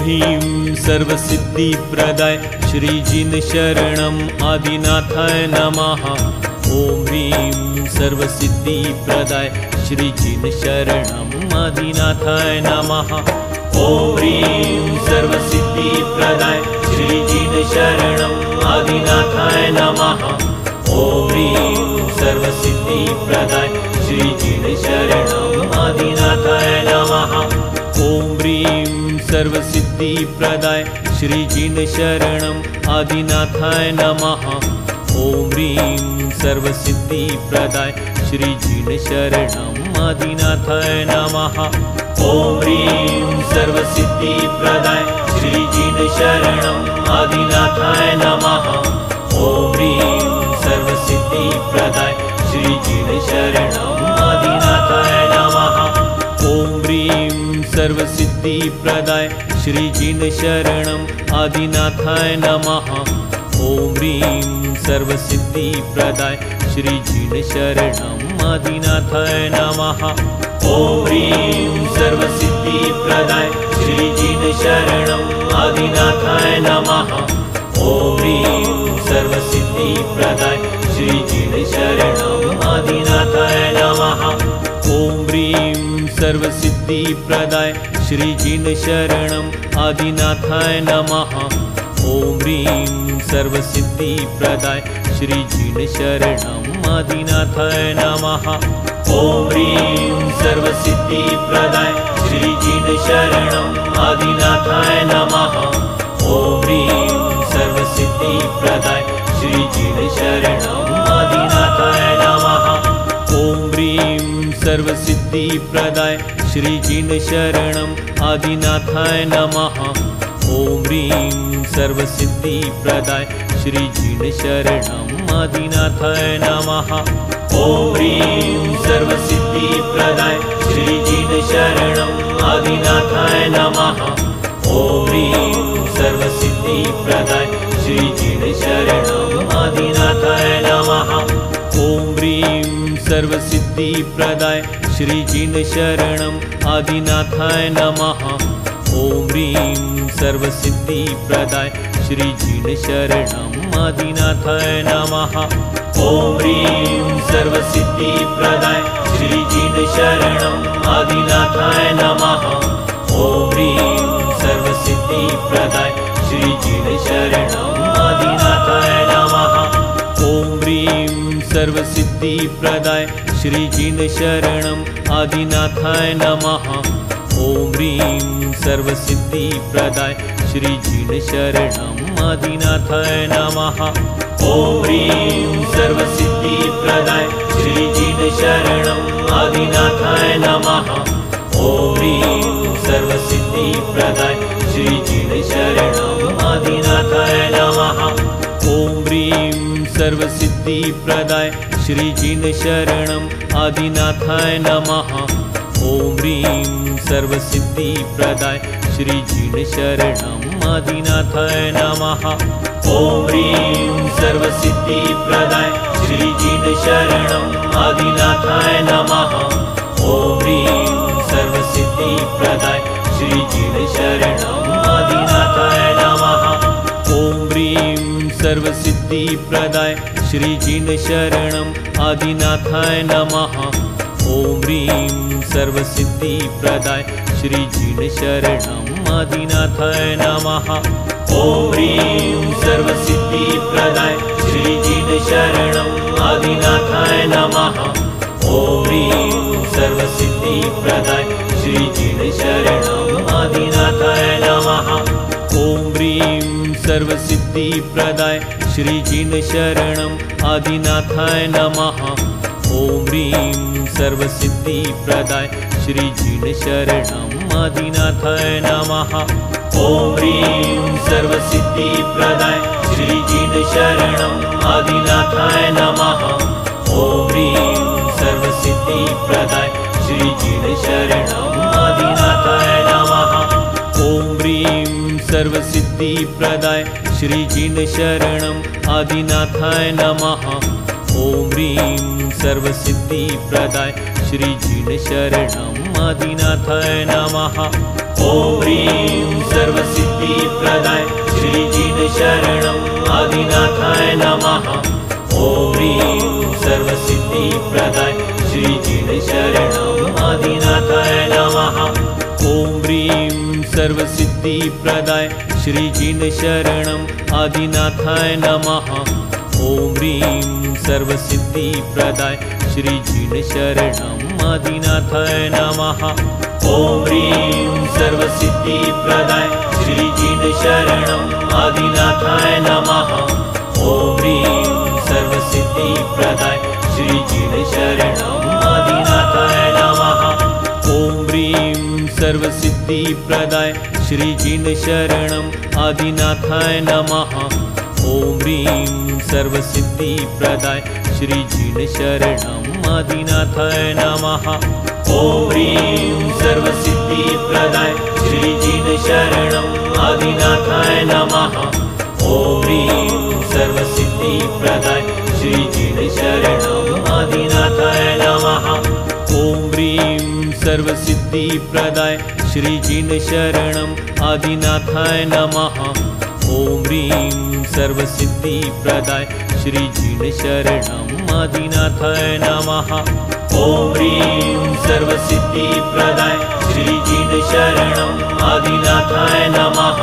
ह्रीं सर्वसिद्धिप्रदाय श्रीजिन शरणम् आदिनाथाय नमः। ॐ ह्रीं सर्वसिद्धिप्रदाय श्रीजिन शरणम् आदिनाथाय नमः। ॐ ह्रीं सर्वसिद्धिप्रदाय श्रीजिन शरणम् आदिनाथाय नमः। ॐ ह्रीं सर्वसिद्धिप्रदाय श्रीजिन शरणम् आदिनाथाय नमः। ॐ ह्रीं सर्वसिद्धिप्रदाय श्रीजिन शरणम् आदिनाथाय नमः। ॐ ह्रीं सर्वसिद्धिप्रदाय श्रीजिन शरणम् आदिनाथाय नमः। ॐ ह्रीं सर्वसिद्धिप्रदाय श्रीजिन शरणम् आदिनाथाय नमः। ॐ ह्रीं सर्वसिद्धिप्रदाय श्रीजिन शरणम् आदिनाथाय नमः। ॐ ह्रीं सर्वसिद्धिप्रदाय श्रीजिन शरणम् आदिनाथाय नमः। ॐ ह्रीं सर्वसिद्धिप्रदाय श्रीजिन शरणम् आदिनाथाय नमः। ॐ ह्रीं सर्वसिद्धिप्रदाय श्रीजिन शरणम् आदिनाथाय नमः। ॐ ह्रीं सर्वसिद्धिप्रदाय श्रीजिन शरणम् आदिनाथाय नमः। ॐ ह्रीं सर्वसिद्धिप्रदाय श्रीजिन शरणम् आदिनाथाय नमः। ॐ ह्रीं सर्वसिद्धिप्रदाय श्रीजिन शरणम् आदिनाथाय नमः। ॐ ह्रीं सर्वसिद्धिप्रदाय श्रीजिन शरणम् आदिनाथाय नमः। ॐ ह्रीं सर्वसिद्धिप्रदाय श्रीजिन शरणम् आदिनाथाय नमः। ॐ ह्रीं सर्वसिद्धिप्रदाय श्रीजिन शरणम् आदिनाथाय नमः। ॐ ह्रीं सर्वसिद्धिप्रदाय श्रीजिन शरणम् आदिनाथाय नमः। ॐ ह्रीं सर्वसिद्धिप्रदाय श्रीजिन शरणम् आदिनाथाय नमः। ॐ ह्रीं सर्वसिद्धिप्रदाय श्रीजिन शरणम् आदिनाथाय नमः। ॐ ह्रीं सर्वसिद्धिप्रदाय श्रीजिन शरणम् आदिनाथाय नमः। ॐ ह्रीं सर्वसिद्धिप्रदाय श्रीजिन शरणम् आदिनाथाय नमः। ॐ ह्रीं सर्वसिद्धिप्रदाय श्रीजिन शरणम् आदिनाथाय नमः। ॐ ह्रीं सर्वसिद्धिप्रदाय श्रीजिन शरणम् आदिनाथाय नमः। ॐ ह्रीं सर्वसिद्धिप्रदाय श्रीजिन शरणम् आदिनाथाय नमः। ॐ ह्रीं सर्वसिद्धिप्रदाय श्रीजिन शरणम् आदिनाथाय नमः। ॐ ह्रीं सर्वसिद्धिप्रदाय श्रीजिन शरणम् आदिनाथाय नमः। ॐ ह्रीं सर्वसिद्धिप्रदाय श्रीजिन शरणम् आदिनाथाय नमः। ॐ ह्रीं सर्वसिद्धिप्रदाय श्रीजिन शरणम् आदिनाथाय नमः। ॐ ह्रीं सर्वसिद्धिप्रदाय श्रीजिन शरणम् आदिनाथाय नमः। ॐ ह्रीं सर्वसिद्धिप्रदाय श्रीजिन शरणम् आदिनाथाय नमः। ॐ ह्रीं सर्वसिद्धिप्रदाय श्रीजिन शरणम् आदिनाथाय नमः। ॐ ह्रीं सर्वसिद्धिप्रदाय श्रीजिन शरणम् आदिनाथाय नमः। ॐ ह्रीं सर्वसिद्धिप्रदाय श्रीजिन शरणम् आदिनाथाय नमः। ॐ ह्रीं सर्वसिद्धिप्रदाय श्रीजिन शरणम् आदिनाथाय नमः। ॐ ह्रीं सर्वसिद्धिप्रदाय श्रीजिन शरणम् आदिनाथाय नमः। ॐ ह्रीं सर्वसिद्धिप्रदाय श्रीजिन शरणम् आदिनाथाय नमः। ॐ ह्रीं सर्वसिद्धिप्रदाय श्रीजिन शरणम् आदिनाथाय नमः। ॐ ह्रीं सर्वसिद्धिप्रदाय श्रीजिन शरणम् आदिनाथाय नमः। ॐ ह्रीं सर्वसिद्धिप्रदाय श्रीजिन शरणम् आदिनाथाय नमः। ॐ ह्रीं सर्वसिद्धिप्रदाय श्रीजिन शरणम् आदिनाथाय नमः। ॐ ह्रीं सर्वसिद्धिप्रदाय श्रीजिन शरणम् आदिनाथाय नमः। ॐ ह्रीं सर्वसिद्धिप्रदाय शरणम् आदिनाथाय नमः। ॐ ह्रीं सर्वसिद्धिप्रदाय श्रीजिन शरणम् आदिनाथाय नमः। ॐ ह्रीं सर्वसिद्धिप्रदाय श्रीजिन शरणम् आदिनाथाय नमः। ॐ ह्रीं सर्वसिद्धिप्रदाय श्रीजिन शरणम् आदिनाथाय नमः। ॐ ह्रीं सर्वसिद्धिप्रदाय श्रीजिन शरणम् आदिनाथाय नमः। ॐ ह्रीं सर्वसिद्धिप्रदाय श्रीजिन शरणम् आदिनाथाय नमः। ॐ ह्रीं सर्वसिद्धिप्रदाय श्रीजिन शरणम् आदिनाथाय नमः। ॐ ह्रीं सर्वसिद्धिप्रदाय श्रीजिन शरणम् आदिनाथाय नमः। ॐ ह्रीं सर्वसिद्धिप्रदाय श्रीजिन शरणम् आदिनाथाय नमः। ॐ ह्रीं सर्वसिद्धिप्रदाय श्रीजिन शरणम् आदिनाथाय नमः। ॐ ह्रीं सर्वसिद्धिप्रदाय श्रीजिन शरणम् आदिनाथाय नमः। ॐ ह्रीं सर्वसिद्धिप्रदाय श्रीजिन शरणम् आदिनाथाय नमः। ॐ ह्रीं सर्वसिद्धिप्रदाय श्रीजिन शरणम् आदिनाथाय नमः।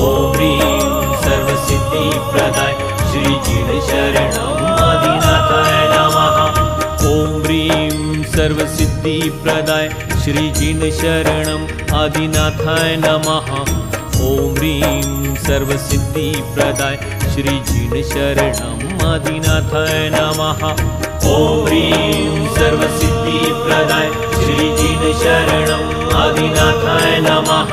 ॐ ह्रीं सर्वसिद्धिप्रदाय श्रीजिन शरणम् आदिनाथाय नमः। ॐ ह्रीं सर्वसिद्धिप्रदाय श्रीजिन शरणम् आदिनाथाय नमः। ॐ ह्रीं सर्वसिद्धिप्रदाय श्रीजिन शरणम् आदिनाथाय नमः। ॐ ह्रीं सर्वसिद्धिप्रदाय श्रीजिन शरणम् आदिनाथाय नमः।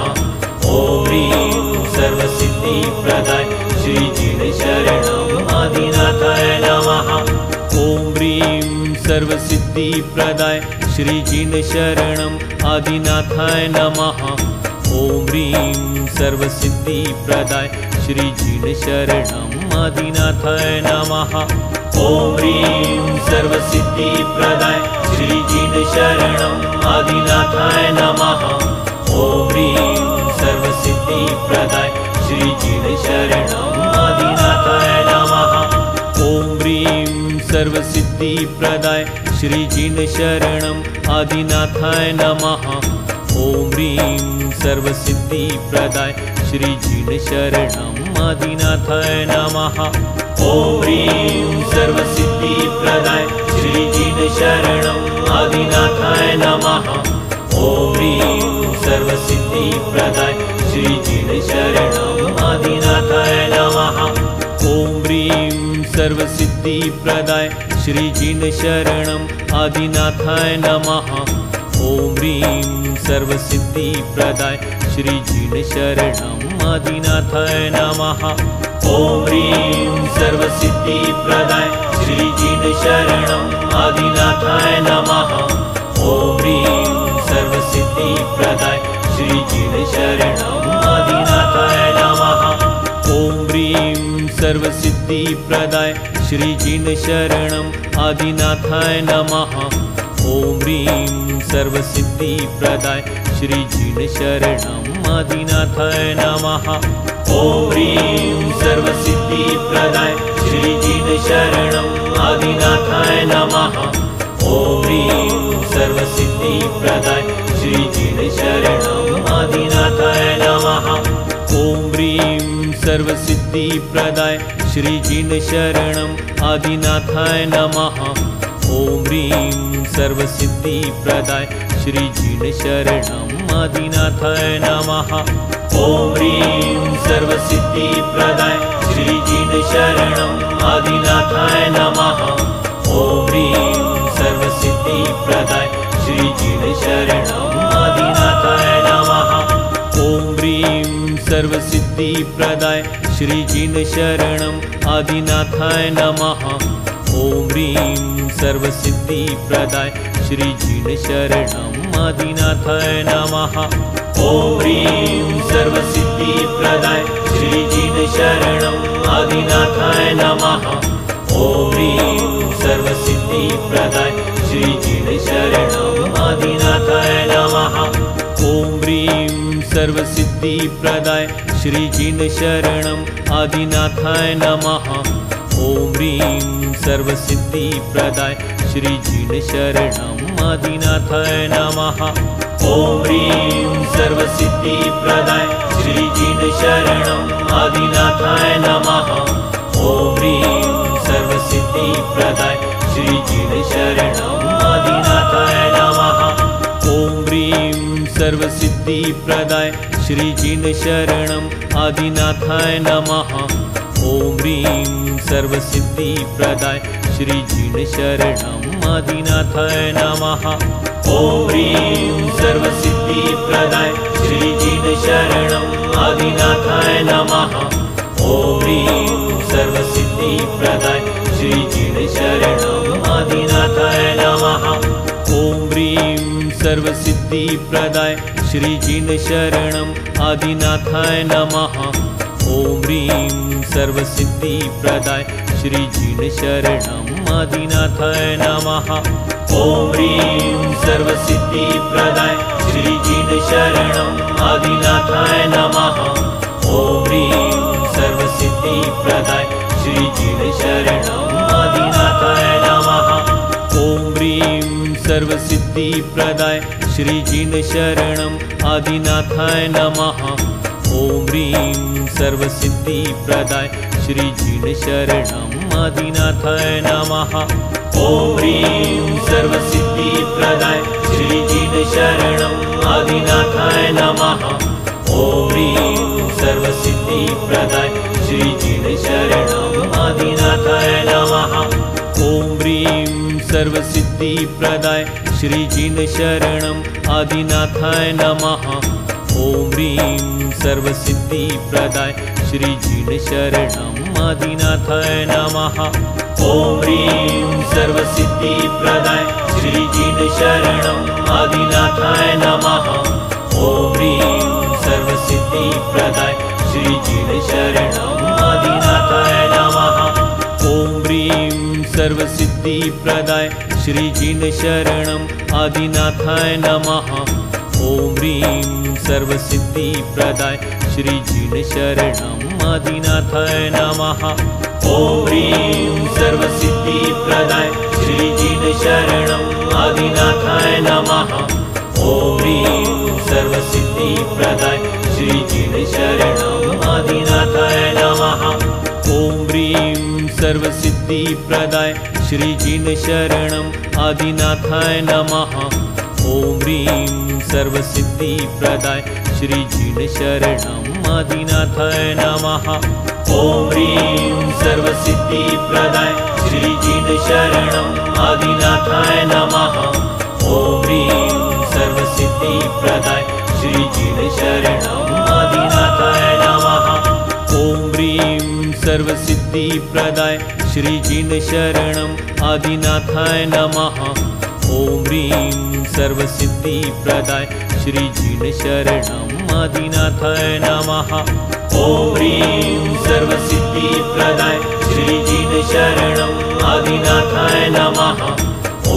ॐ ह्रीं सर्वसिद्धिप्रदाय श्रीजिन शरणम् आदिनाथाय नमः। ॐ ह्रीं सर्वसिद्धिप्रदाय श्रीजिन शरणम् आदिनाथाय नमः। ॐ ह्रीं सर्वसिद्धिप्रदाय श्रीजिन शरणम् आदिनाथाय नमः। ॐ ह्रीं सर्वसिद्धिप्रदाय श्रीजिन शरणम् आदिनाथाय नमः। ॐ ह्रीं सर्वसिद्धिप्रदाय श्रीजिन शरणम् आदिनाथाय नमः। ॐ ह्रीं सर्वसिद्धिप्रदाय श्रीजिन शरणम् आदिनाथाय नमः। ॐ ह्रीं सर्वसिद्धिप्रदाय श्रीजिन शरणम् आदिनाथाय नमः। ॐ ह्रीं सर्वसिद्धिप्रदाय श्रीजिन शरणम् आदिनाथाय नमः। ॐ ह्रीं सर्वसिद्धिप्रदाय श्रीजिन शरणम् आदिनाथाय नमः। ॐ ह्रीं सर्वसिद्धिप्रदाय श्रीजिन शरणम् आदिनाथाय नमः। ॐ ह्रीं सर्वसिद्धिप्रदाय श्रीजिन शरणम् आदिनाथाय नमः। ॐ ह्रीं सर्वसिद्धिप्रदाय श्रीजिन शरणम् आदिनाथाय नमः। ॐ ह्रीं सर्वसिद्धिप्रदाय श्रीजिन शरणम् आदिनाथाय नमः। ॐ ह्रीं सर्वसिद्धिप्रदाय श्रीजिन शरणम् आदिनाथाय नमः। ॐ ह्रीं सर्वसिद्धिप्रदाय श्रीजिन शरणम् आदिनाथाय नमः। ॐ ह्रीं सर्वसिद्धिप्रदाय श्रीजिन शरणम् आदिनाथाय नमः। ॐ ह्रीं सर्वसिद्धिप्रदाय श्रीजिन शरणम् आदिनाथाय नमः। ॐ ह्रीं सर्वसिद्धिप्रदाय श्रीजिन शरणम् आदिनाथाय नमः। ॐ ह्रीं सर्वसिद्धिप्रदाय श्रीजिन शरणम् आदिनाथाय नमः। ॐ ह्रीं सर्वसिद्धिप्रदाय श्रीजिन शरणम् आदिनाथाय नमः। ॐ ह्रीं सर्वसिद्धिप्रदाय श्रीजिन शरणम् आदिनाथाय नमः। ॐ ह्रीं सर्वसिद्धिप्रदाय श्रीजिन शरणम् आदिनाथाय नमः। ॐ ह्रीं सर्वसिद्धिप्रदाय श्रीजिन शरणम् आदिनाथाय नमः। ॐ ह्रीं सर्वसिद्धिप्रदाय श्रीजिन शरणम् आदिनाथाय नमः। ॐ ह्रीं सर्वसिद्धिप्रदाय श्रीजिन शरणम् आदिनाथाय नमः। ॐ ह्रीं सर्वसिद्धिप्रदाय श्रीजिन शरणम् आदिनाथाय नमः। ॐ ह्रीं सर्वसिद्धिप्रदाय श्रीजिन शरणम् आदिनाथाय नमः। ॐ ह्रीं सर्वसिद्धिप्रदाय श्रीजिन शरणम् आदिनाथाय नमः। ॐ ह्रीं सर्वसिद्धिप्रदाय श्रीजिन शरणम् आदिनाथाय नमः। ॐ ह्रीं सर्वसिद्धिप्रदाय श्रीजिन शरणम् आदिनाथाय नमः। ॐ ह्रीं सर्वसिद्धिप्रदाय श्रीजिन शरणम् आदिनाथाय नमः। ॐ ह्रीं सर्वसिद्धिप्रदाय श्रीजिन शरणम् आदिनाथाय नमः। ॐ ह्रीं सर्वसिद्धिप्रदाय श्रीजिन शरणम् आदिनाथाय नमः। ॐ ह्रीं सर्वसिद्धिप्रदाय श्रीजिन शरणम् आदिनाथाय नमः। ॐ ह्रीं सर्वसिद्धिप्रदाय श्रीजिन शरणम् आदिनाथाय नमः। ॐ ह्रीं सर्वसिद्धिप्रदाय श्रीजिन शरणम् आदिनाथाय नमः। ॐ ह्रीं सर्वसिद्धिप्रदाय श्रीजिन शरणम् आदिनाथाय नमः। ॐ ह्रीं सर्वसिद्धिप्रदाय श्रीजिन शरणम् आदिनाथाय नमः। ॐ ह्रीं सर्वसिद्धिप्रदाय श्रीजिन शरणम् आदिनाथाय नमः। ॐ ह्रीं सर्वसिद्धिप्रदाय श्रीजिन शरणम् आदिनाथाय नमः। ॐ ह्रीं सर्वसिद्धिप्रदाय श्रीजिन शरणम् आदिनाथाय नमः। ॐ ह्रीं सर्वसिद्धिप्रदाय श्रीजिन शरणम् आदिनाथाय नमः। ॐ ह्रीं सर्वसिद्धिप्रदाय श्रीजिन शरणम् आदिनाथाय नमः। ॐ ह्रीं सर्वसिद्धिप्रदाय श्रीजिन शरणम् आदिनाथाय नमः। ॐ ह्रीं सर्वसिद्धिप्रदाय श्रीजिन शरणम् आदिनाथाय नमः। ॐ ह्रीं सर्वसिद्धिप्रदाय श्रीजिन शरणम् आदिनाथाय नमः। ॐ ह्रीं सर्वसिद्धिप्रदाय श्रीजिन शरणम् आदिनाथाय नमः। ॐ ह्रीं सर्वसिद्धिप्रदाय श्रीजिन शरणम् आदिनाथाय नमः। ॐ ह्रीं सर्वसिद्धिप्रदाय श्रीजिन शरणम् आदिनाथाय नमः। ॐ ह्रीं सर्वसिद्धिप्रदाय श्रीजिन शरणम् आदिनाथाय नमः। ॐ ह्रीं सर्वसिद्धिप्रदाय श्रीजिन शरणम् आदिनाथाय नमः। ॐ ह्रीं सर्वसिद्धिप्रदाय श्रीजिन शरणम् आदिनाथाय नमः। ॐ ह्रीं सर्वसिद्धिप्रदाय श्रीजिन शरणम् आदिनाथाय नमः। ॐ ह्रीं सर्वसिद्धिप्रदाय श्रीजिन शरणम् आदिनाथाय नमः। ॐ ह्रीं सर्वसिद्धिप्रदाय श्रीजिन शरणम् आदिनाथाय नमः। ॐ ह्रीं सर्वसिद्धिप्रदाय श्रीजिन शरणम् आदिनाथाय नमः।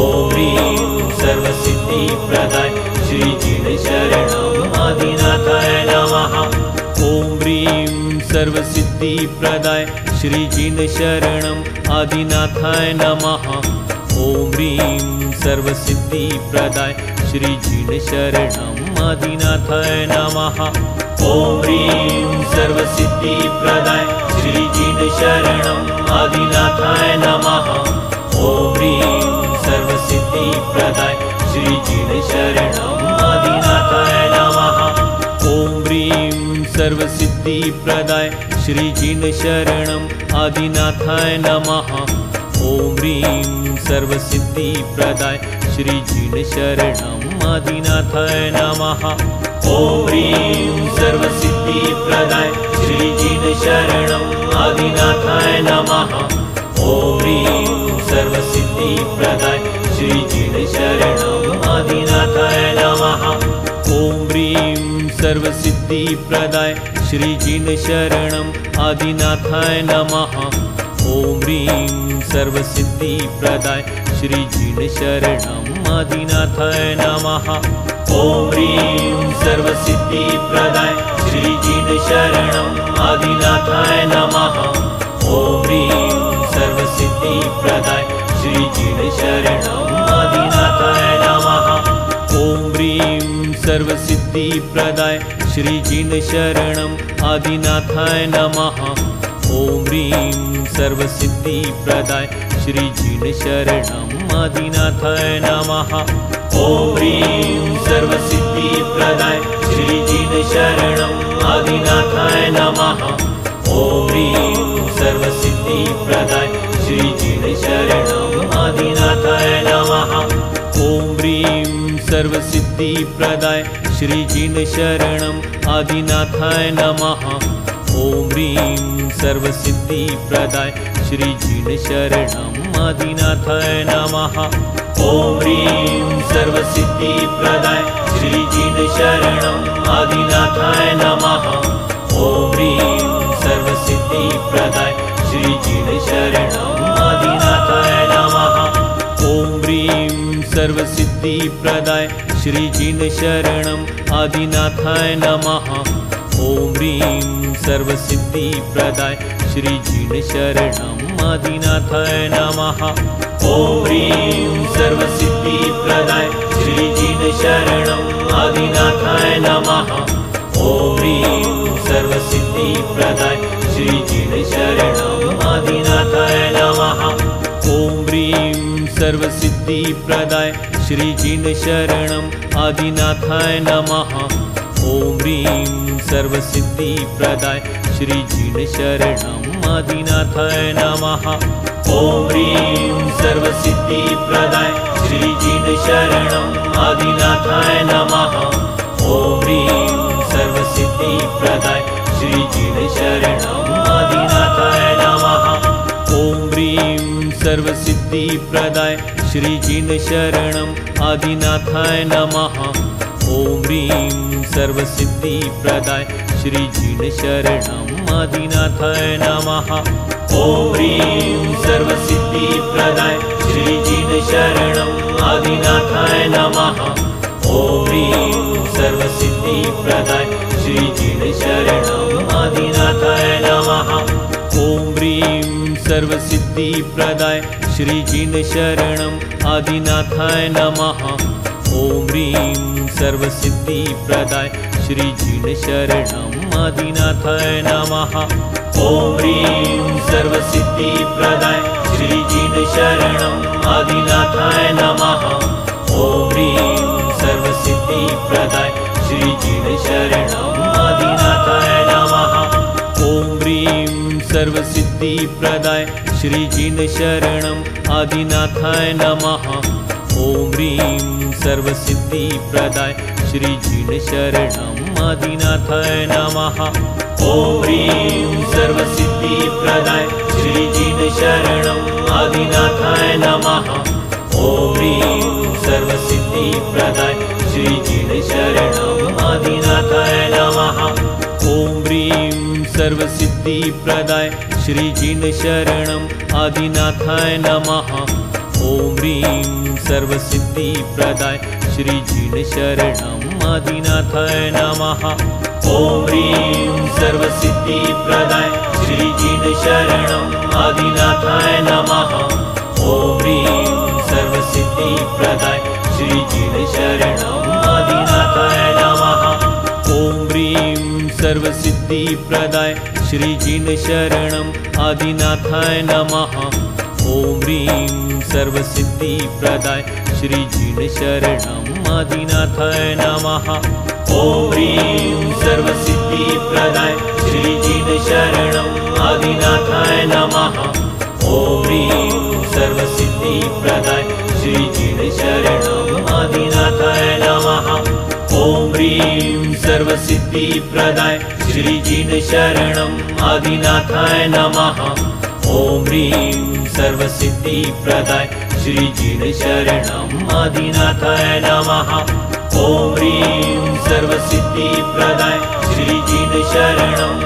ॐ ह्रीं सर्वसिद्धिप्रदाय श्रीजिन शरणम् आदिनाथाय नमः। ॐ ह्रीं सर्वसिद्धिप्रदाय श्रीजिन शरणम् आदिनाथाय नमः। ॐ ह्रीं सर्वसिद्धिप्रदाय श्रीजिन शरणम् आदिनाथाय नमः। ॐ ह्रीं सर्वसिद्धिप्रदाय श्रीजिन शरणम् आदिनाथाय नमः। ॐ ह्रीं सर्वसिद्धिप्रदाय श्रीजिन शरणम् आदिनाथाय नमः। ॐ ह्रीं सर्वसिद्धिप्रदाय श्रीजिन शरणम् आदिनाथाय नमः। ॐ ह्रीं सर्वसिद्धिप्रदाय श्रीजिन शरणम् आदिनाथाय नमः। ॐ ह्रीं सर्वसिद्धिप्रदाय श्रीजिन शरणम् आदिनाथाय नमः। ॐ ह्रीं सर्वसिद्धिप्रदाय श्रीजिन शरणम् आदिनाथाय नमः। ॐ ह्रीं सर्वसिद्धिप्रदाय श्रीजिन शरणम् आदिनाथाय नमः। ॐ ॐ ह्रीं सर्वसिद्धिप्रदाय श्रीजिनशरणम् आदिनाथाय नमः। ॐ ह्रीं सर्वसिद्धिप्रदाय श्रीजिनशरणम् आदिनाथाय नमः। ॐ ह्रीं सर्वसिद्धिप्रदाय श्रीजिनशरणम् आदिनाथाय नमः। ॐ ह्रीं सर्वसिद्धिप्रदाय श्रीजिनशरणम् आदिनाथाय नमः। ॐ ह्रीं सर्वसिद्धिप्रदाय श्रीजिनशरणम् आदिनाथाय नमः। ॐ ह्रीं सर्वसिद्धिप्रदाय श्रीजिनशरणम् आदिनाथाय नमः। ॐ ह्रीं सर्वसिद्धिप्रदाय श्रीजिनशरणम् आदिनाथाय नमः। ॐ ह्रीं सर्वसिद्धिप्रदाय श्रीजिनशरणम् आदिनाथाय नमः। ॐ ह्रीं सर्वसिद्धिप्रदाय श्रीजिनशरणम् आदिनाथाय नमः। ॐ ह्रीं सर्वसिद्धिप्रदाय श्रीजिनशरणम् आदिनाथाय नमः। ॐ ह्रीं सर्वसिद्धिप्रदाय श्रीजिनशरणम् आदिनाथाय नमः। ॐ ह्रीं सर्वसिद्धिप्रदाय श्रीजिनशरणम् आदिनाथाय नमः। ॐ ह्रीं सर्वसिद्धिप्रदाय श्रीजिनशरणम् आदिनाथाय नमः। ॐ ह्रीं सर्वसिद्धिप्रदाय श्रीजिनशरणम् आदिनाथाय नमः। ॐ ह्रीं सर्वसिद्धिप्रदाय श्रीजिनशरणम् आदिनाथाय नमः। ॐ ह्रीं सर्वसिद्धिप्रदाय श्रीजिनशरणम् आदिनाथाय नमः। ॐ ह्रीं सर्वसिद्धिप्रदाय श्रीजिनशरणम् आदिनाथाय नमः। ॐ ह्रीं सर्वसिद्धिप्रदाय श्रीजिनशरणम् आदिनाथाय नमः। ॐ ह्रीं सर्वसिद्धिप्रदाय श्रीजिनशरणम् आदिनाथाय नमः। ॐ ह्रीं सर्वसिद्धिप्रदाय श्रीजिनशरणम् आदिनाथाय नमः। ॐ ह्रीं सर्वसिद्धिप्रदाय श्रीजिनशरणम् आदिनाथाय नमः। ॐ ह्रीं सर्वसिद्धिप्रदाय श्रीजिनशरणम् आदिनाथाय नमः। ॐ ह्रीं सर्वसिद्धिप्रदाय श्रीजिनशरणम् आदिनाथाय नमः। ॐ ह्रीं सर्वसिद्धिप्रदाय श्रीजिनशरणम् आदिनाथाय नमः। ॐ ह्रीं सर्वसिद्धिप्रदाय श्रीजिनशरणम् आदिनाथाय नमः। ॐ ह्रीं सर्वसिद्धिप्रदाय श्रीजिनशरणम् आदिनाथाय नमः। ॐ ह्रीं सर्वसिद्धिप्रदाय श्रीजिनशरणम् आदिनाथाय नमः। ॐ ह्रीं सर्वसिद्धिप्रदाय श्रीजिनशरणम् आदिनाथाय नमः। ॐ ह्रीं सर्वसिद्धिप्रदाय श्रीजिनशरणम् आदिनाथाय नमः। ॐ ह्रीं सर्वसिद्धिप्रदाय श्रीजिनशरणम् आदिनाथाय नमः। ॐ ह्रीं सर्वसिद्धिप्रदाय श्रीजिनशरणम् आदिनाथाय नमः। ॐ ह्रीं सर्वसिद्धिप्रदाय श्रीजिनशरणम् आदिनाथाय नमः। ॐ ह्रीं सर्वसिद्धिप्रदाय श्रीजिनशरणम् आदिनाथाय नमः। ॐ ह्रीं सर्वसिद्धिप्रदाय श्रीजिनशरणम् आदिनाथाय नमः। ॐ ह्रीं सर्वसिद्धिप्रदाय श्रीजिनशरणम् आदिनाथाय नमः। ॐ ह्रीं सर्वसिद्धिप्रदाय श्रीजिनशरणम् आदिनाथाय नमः। ॐ ह्रीं सर्वसिद्धिप्रदाय श्रीजिनशरणम् आदिनाथाय नमः। ॐ ह्रीं सर्वसिद्धिप्रदाय श्रीजिनशरणम् आदिनाथाय नमः। ॐ ह्रीं सर्वसिद्धिप्रदाय श्रीजिनशरणम् आदिनाथाय नमः। ॐ ह्रीं सर्वसिद्धिप्रदाय श्रीजिनशरणम् आदिनाथाय नमः। ॐ ह्रीं सर्वसिद्धिप्रदाय श्रीजिनशरणम् आदिनाथाय नमः। ॐ ह्रीं सर्वसिद्धिप्रदाय श्रीजिनशरणम्